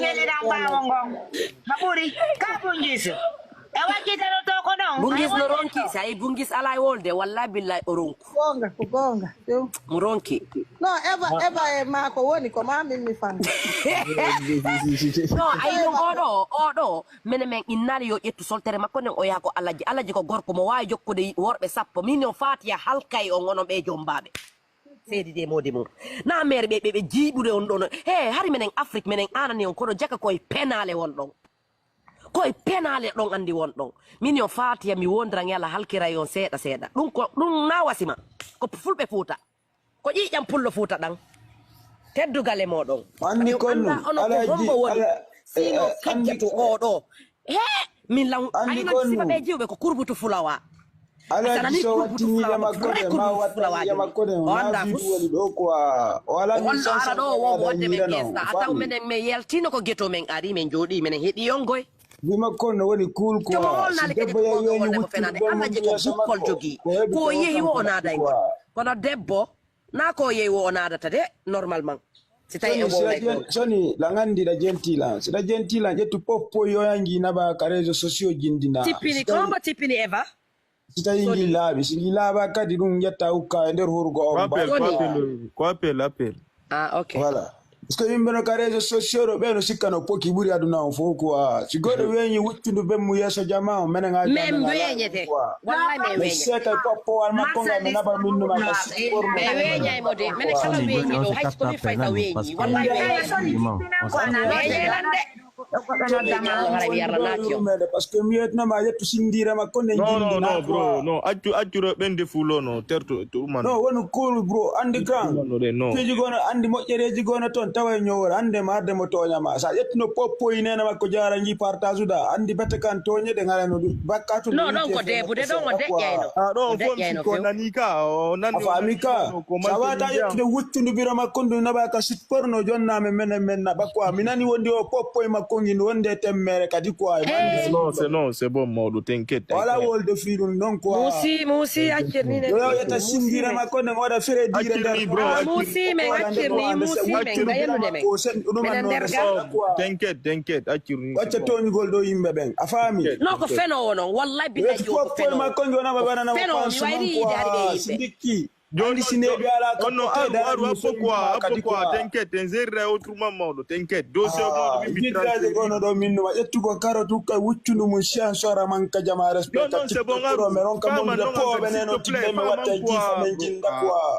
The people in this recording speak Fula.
ngeli ramba ngong. Maburi, ka bungis. Ewa kita no to kono. Bungis no ronki, sai bungis alai wolde wallahi billahi oronku. Kugonga. Muronki. No, ever ma ko woni ko ma mi fan. No, ay no odo mene men innali yo ƴettu soltere makko nen o yaha ko alaji ko gorko mo wawi jokkude worɓe sappo min o fatiya halkay o ngono ɓe jombaɓe seedi de modi mum na mere ɓe jiiɓude on ɗon he hari menen afrique menen anani on kono jaka koye penale won ɗon koye penale ɗon andi won ɗon min yo fatiya mi wondiran yalla halkiray on seeɗa ɗum na wasima ko fulɓe fuuta ko ƴiƴam pullo fuuta ɗan teddugale moɗon andi konno hombo woni sino kecceto oɗo he min law aynan ɓe jiwɓe ko kurbutu fulawa alaji so wattiniide makkode ma wattaniide makkode ma wiitu woni ɗo quoi wala min ara ɗo womo wadde men gesna a taw minen min yaltino ko gueto men ari min jooɗi minen heeɗi yongoy bi makkonno woni cool quoi holnade kadi ko wonde ko fenade alaji ko bukkol jogui ko yehi wo o naaday ngol kono debbo na ko yehi wo o naadata de normalement si tawi e soni la ngandira gentila sida gentila ƴettu poppo yoyangi naba ka réseaux sociaux jindina tippini kombo tippini eva si tawi ngi laaɓi si ngi laaɓa kadi ɗum ƴetta hukka e nder hurgo on ko appel ah ok voilà parce que yimɓe no ka réseaux sociaux ɗo ɓe no sikka no poki ɓuuri aduna on fof quoi si goɗɗo weeñi wuccudu bemmu yeeso jama o menen ha men weeñete wallahi men weeñete seka poppowal makko ngam mi naɓa minnuma ka suppormo ɓe weeñaymo de minen kala weeñi ɗo hayso komin fayta weeñi wallahi weeñelande parce que mi yetnoma yettu sindire makko ne non bro non accuro ɓende fulo no terto ɗuman non woni cool bro andi grand feji gono andi moƴƴereji gono toon tawa e ñowol ande ma arde mo toñama sa ƴettuno poppoyi nena makko jara ji partage uɗa andi bette kan toñede garano ɗum bakkatu non ɗon ko debude ɗon o deƴƴayno ɗon fon ko nani ka o nani fami ka sa wata ƴettude wuccudu biro makko ndu naɓa ka sutporno jonname menen men naɓa quoi mi nani wondi o poppoye makko ngi wonde temmere kadi quoi non c'est bon mawɗo t'inquiète wala wolde fiɗum non quoi musi accirnine yo yetta sindire makko nde waɗa fere dire nder musi men accirni musi men gayennude men minen nder gal t'inquiète accirni wacca toñugol ɗo yimɓe ɓen a faami non ko fenowo noon wallahi billahi ko fenowo makko ngi wonama waɗanamo fenowo mi wayri yiide hade ɓe yimɓe sidikki Joni sinebi ala ko no pourquoi t'inquiète en zerra autrement mawdo t'inquiète dossier mawdo mi bitraje gono do minno ma ettugo karotu ka wuccundu mun sian sora man ka jama respecta non c'est bon mais on ka mo da po beneno tibe me watta jifa men jinda quoi